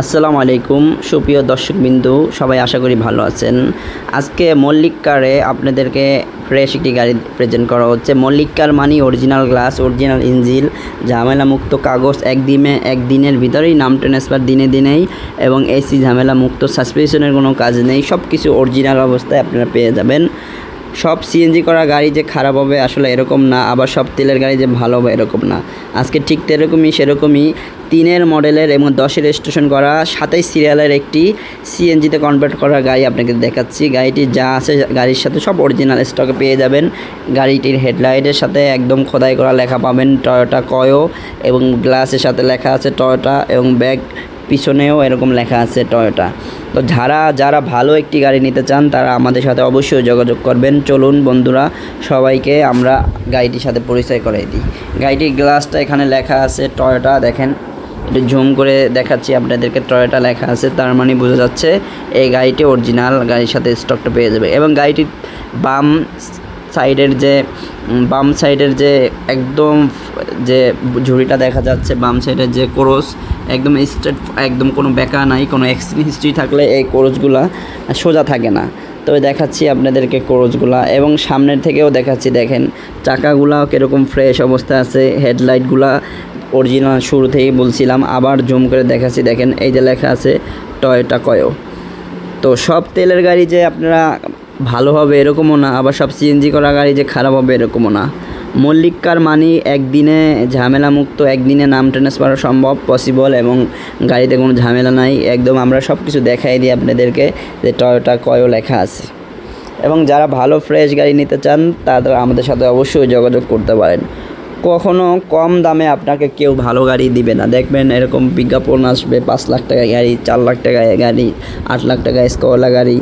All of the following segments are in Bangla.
আসসালামু আলাইকুম সুপ্রিয় দর্শকবিন্দু, সবাই আশা করি ভালো আছেন। আজকে মল্লিক কারে আপনাদেরকে ফ্রেশ একটি গাড়ি প্রেজেন্ট করা হচ্ছে। মল্লিক কার মানে অরিজিনাল গ্লাস, অরিজিনাল ইঞ্জিন, ঝামেলামুক্ত কাগজ, একদিনের ভিতরেই নাম ট্রান্সফার দিনেই, এবং এসি ঝামেলামুক্ত, সাসপেনশনের কোনো কাজ নেই, সব কিছু অরিজিনাল অবস্থায় আপনারা পেয়ে যাবেন। সব সিএনজি করা গাড়ি যে খারাপ হবে আসলে এরকম না, আবার সব তেলের গাড়ি যে ভালো হবে এরকম না। আজকে ঠিক সেরকমই 3-এর মডেলের এবং 10-এর রেজিস্ট্রেশন করা 27 সিরিয়ালের একটি সিএনজিতে কনভার্ট করা গাড়ি আপনাকে দেখাচ্ছি। গাড়িটি যা আছে গাড়ির সাথে সব অরিজিনাল স্টকে পেয়ে যাবেন। গাড়িটির হেডলাইটের সাথে একদম খোদাই করা লেখা পাবেন টয়োটা কয়ো, এবং গ্লাসের সাথে লেখা আছে টয়োটা, এবং ব্যাগ পিছনেও এরকম লেখা আছে টয়োটা। তো যারা ভালো একটি গাড়ি নিতে চান তারা আমাদের সাথে অবশ্যই যোগাযোগ করবেন। চলুন বন্ধুরা, সবাইকে আমরা গাড়িটির সাথে পরিচয় করাই দিই। গাড়িটির গ্লাসটা এখানে লেখা আছে টয়োটা, দেখেন একটু জুম করে দেখাচ্ছি আপনাদেরকে। টয়োটা লেখা আছে, তার মানে বোঝা যাচ্ছে এই গাড়িটি অরিজিনাল, গাড়ির সাথে স্টকটা পেয়ে যাবে। এবং গাড়িটির বাম সাইডের যে একদম যে ঝুড়িটা দেখা যাচ্ছে, বাম সাইডের যে কোরস একদম স্ট্রেট, একদম কোনো বেঁকা নাই। কোনো অ্যাক্সিডেন্ট হিস্ট্রি থাকলে এই কোরসগুলা সোজা থাকে না। তবে দেখাচ্ছি আপনাদেরকে কোরসগুলা, এবং সামনের থেকেও দেখাচ্ছি। দেখেন চাকাগুলাও কীরকম ফ্রেশ অবস্থায় আছে, হেডলাইটগুলা অরিজিনাল, শুরু থেকেই বলছিলাম। আবার জুম করে দেখাচ্ছি, দেখেন এই যে লেখা আছে টয়োটা কয়ো। তো সব তেলের গাড়ি যে আপনারা ভালো হবে এরকমও না, আবার সব সিএনজি করা গাড়ি যে খারাপ হবে এরকমও না। মল্লিক কার মানি একদিনে ঝামেলামুক্ত, একদিনে নাম ট্রান্সফার সম্ভব, পসিবল, এবং গাড়িতে কোনো ঝামেলা নাই। একদম আমরা সব কিছু দেখাই দিই আপনাদেরকে যে টয়োটা কয়ো লেখা আছে। এবং যারা ভালো ফ্রেশ গাড়ি নিতে চান তারা আমাদের সাথে অবশ্যই যোগাযোগ করতে পারেন। কখনো কম দামে আপনাকে কেউ ভালো গাড়ি দিবে না। দেখবেন এরকম বিজ্ঞাপন আসবে 5 লাখ টাকা গাড়ি, 4 লাখ টাকা গাড়ি, 8 লাখ টাকা স্কোলা গাড়ি।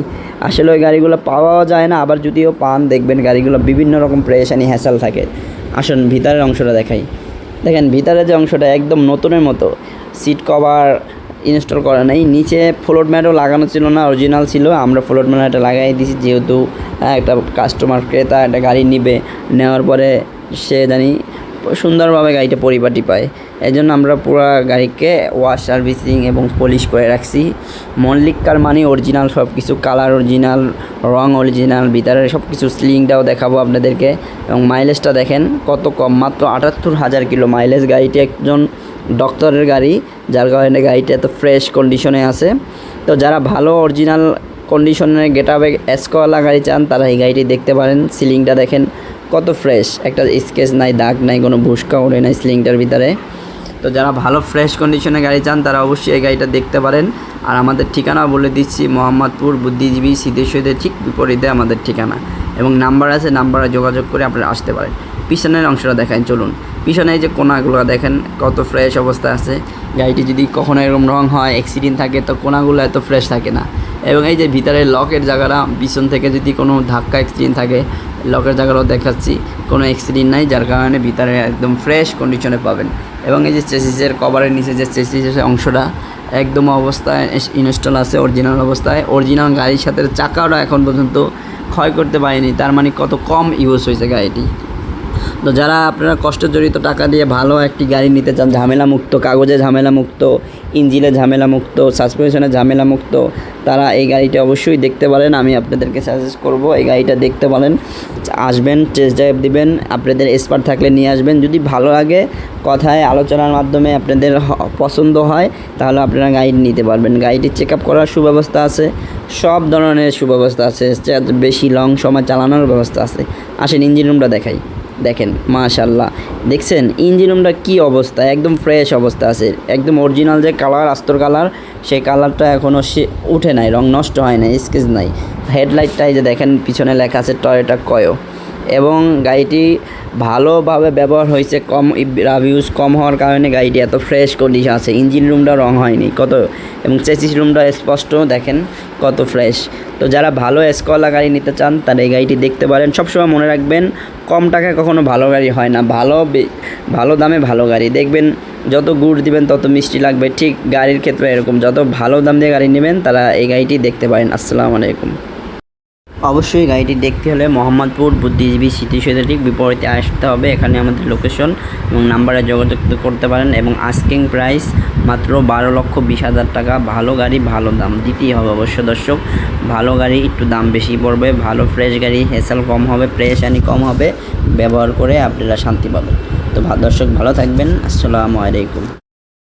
আসলে ওই গাড়িগুলো পাওয়াও যায় না, আবার যদিও পান দেখবেন গাড়িগুলো বিভিন্ন রকম প্রেশানি হ্যাসেল থাকে। আসুন ভিতরের অংশটা দেখাই। দেখেন ভিতরে যে অংশটা একদম নতুনের মতো, সিট কভার ইনস্টল করা নেই, নিচে ফ্লোর ম্যাটও লাগানো ছিল না, অরিজিনাল ছিল। আমরা ফ্লোর ম্যাটটা লাগাই দিয়েছি, যেহেতু একটা কাস্টমার ক্রেতা একটা গাড়ি নেওয়ার পরে সে জানি সুন্দরভাবে গাড়িটা পরিপাটি পায়। এই জন্য আমরা পুরো গাড়িকে ওয়াশ সার্ভিসিং এবং পলিশ করে রাখছি। মল্লিক কার মানে অরিজিনাল সব কিছু, কালার অরিজিনাল, রং অরিজিনাল, ভিতরের সব কিছু। স্লিংটাও দেখাবো আপনাদেরকে। এবং মাইলেজটা দেখেন কত কম, মাত্র 78,000 কিলো মাইলেজ। গাড়িটি একজন ডক্টরের গাড়ি, যার কারণে গাড়িটা এত ফ্রেশ কন্ডিশনে আছে। তো যারা ভালো অরিজিনাল কন্ডিশনের গেটআপে এসকোয়ালা গাড়ি চান তারা এই গাড়িটি দেখতে পারেন। সিলিংটা দেখেন কত ফ্রেশ, একটা স্কেচ নাই, দাগ নাই, কোনো ভুসকা ওড়ে নাই সিলিংটার ভিতরে। তো যারা ভালো ফ্রেশ কন্ডিশনে গাড়ি চান তারা অবশ্যই এই গাড়িটা দেখতে পারেন। আর আমাদের ঠিকানা বলে দিচ্ছি, মোহাম্মদপুর বুদ্ধিজীবী সিদ্ধেশ্বরীদের ঠিক বিপরীতে আমাদের ঠিকানা, এবং নাম্বার আছে, নাম্বারে যোগাযোগ করে আপনারা আসতে পারেন। পিছনের অংশটা দেখেন, চলুন। পিছনে যে কোনাগুলো দেখেন কত ফ্রেশ অবস্থা আছে। গাড়িটি যদি কখনো এরকম রং হয়, অ্যাক্সিডেন্ট থাকে, তো কোনাগুলো এত ফ্রেশ থাকে না। এবং এই যে ভিতরে লকের জায়গাটা, পিছন থেকে যদি কোনো ধাক্কা অ্যাক্সিডেন্ট থাকে, লকের জায়গাটাও দেখাচ্ছি, কোনো অ্যাক্সিডেন্ট নাই, যার কারণে ভিতরে একদম ফ্রেশ কন্ডিশনে পাবেন। এবং এই যে চেসিসের কভারের নিচে যে চেসিসের অংশটা একদম অবস্থায় ইনস্টল আছে, অরিজিনাল অবস্থায়। অরিজিনাল গাড়ির সাথে চাকাটা এখন পর্যন্ত ক্ষয় করতে পারেনি, তার মানে কত কম ইউজ হয়েছে গাড়িটি। তো যারা আপনারা কষ্টজড়িত টাকা দিয়ে ভালো একটি গাড়ি নিতে চান, ঝামেলামুক্ত, কাগজে ঝামেলামুক্ত, ইঞ্জিনে ঝামেলামুক্ত, সাসপেনশনে ঝামেলামুক্ত, তারা এই গাড়িটা অবশ্যই দেখতে পারেন। আমি আপনাদেরকে সাজেস্ট করব এই গাড়িটা দেখতে পারেন। আসবেন, টেস্ট ড্রাইভ দিবেন, আপনাদের এক্সপার্ট থাকলে নিয়ে আসবেন। যদি ভালো লাগে, কথায় আলোচনার মাধ্যমে আপনাদের পছন্দ হয়, তাহলে আপনারা গাড়ি নিতে পারবেন। গাড়িটি চেক আপ করার সুব্যবস্থা আছে, সব ধরনের সুব্যবস্থা আছে, বেশি লং সময় চালানোর ব্যবস্থা আছে। আসেন ইঞ্জিন রুমটা দেখাই। দেখেন মাশাআল্লাহ, দেখছেন ইঞ্জিন রুমটা কী অবস্থা, একদম ফ্রেশ অবস্থা আছে। একদম অরিজিনাল যে কালার, আস্তর কালার, সেই কালারটা এখনও উঠে নাই, রং নষ্ট হয় না, স্কেচ নাই। হেডলাইটটাই যে দেখেন পিছনে লেখা আছে টয়োটা কয়ো। এবং গাড়িটি ভালোভাবে ব্যবহার হয়েছে, কম রিভিউজ কম হওয়ার কারণে গাড়িটি এত ফ্রেশ কন্ডিশন আছে। ইঞ্জিন রুমটা রং হয়নি কত, এবং চেসিস রুমটা স্পষ্ট দেখেন কত ফ্রেশ। তো যারা ভালো এসকোলা গাড়ি নিতে চান তারা এই গাড়িটি দেখতে পারেন। সবসময় মনে রাখবেন, কম টাকায় কখনো ভালো গাড়ি হয় না, ভালো দামে ভালো গাড়ি। দেখবেন যত গুড় দিবেন তত মিষ্টি লাগবে, ঠিক গাড়ির ক্ষেত্রে এরকম। যত ভালো দাম দিয়ে গাড়ি নেবেন তারা এই গাড়িটি দেখতে পারেন। আসসালামু আলাইকুম। অবশ্যই গাড়িটি দেখতে হলে মোহাম্মদপুর বুদ্ধিজীবী স্মৃতিসৌধের ঠিক বিপরীতে আসতে হবে। এখানে আমাদের লোকেশন এবং নাম্বারে যোগাযোগ করতে পারেন এবং আস্কিং প্রাইস মাত্র 12,20,000 টাকা। ভালো গাড়ি ভালো দাম দিতেই হবে অবশ্য দর্শক। ভালো গাড়ি একটু দাম বেশি পড়বে, ভালো ফ্রেশ গাড়ি হ্যাসেল কম হবে, প্রেশানি কম হবে, ব্যবহার করে আপনারা শান্তি পাবেন। তো দর্শক ভালো থাকবেন, আসসালামু আলাইকুম।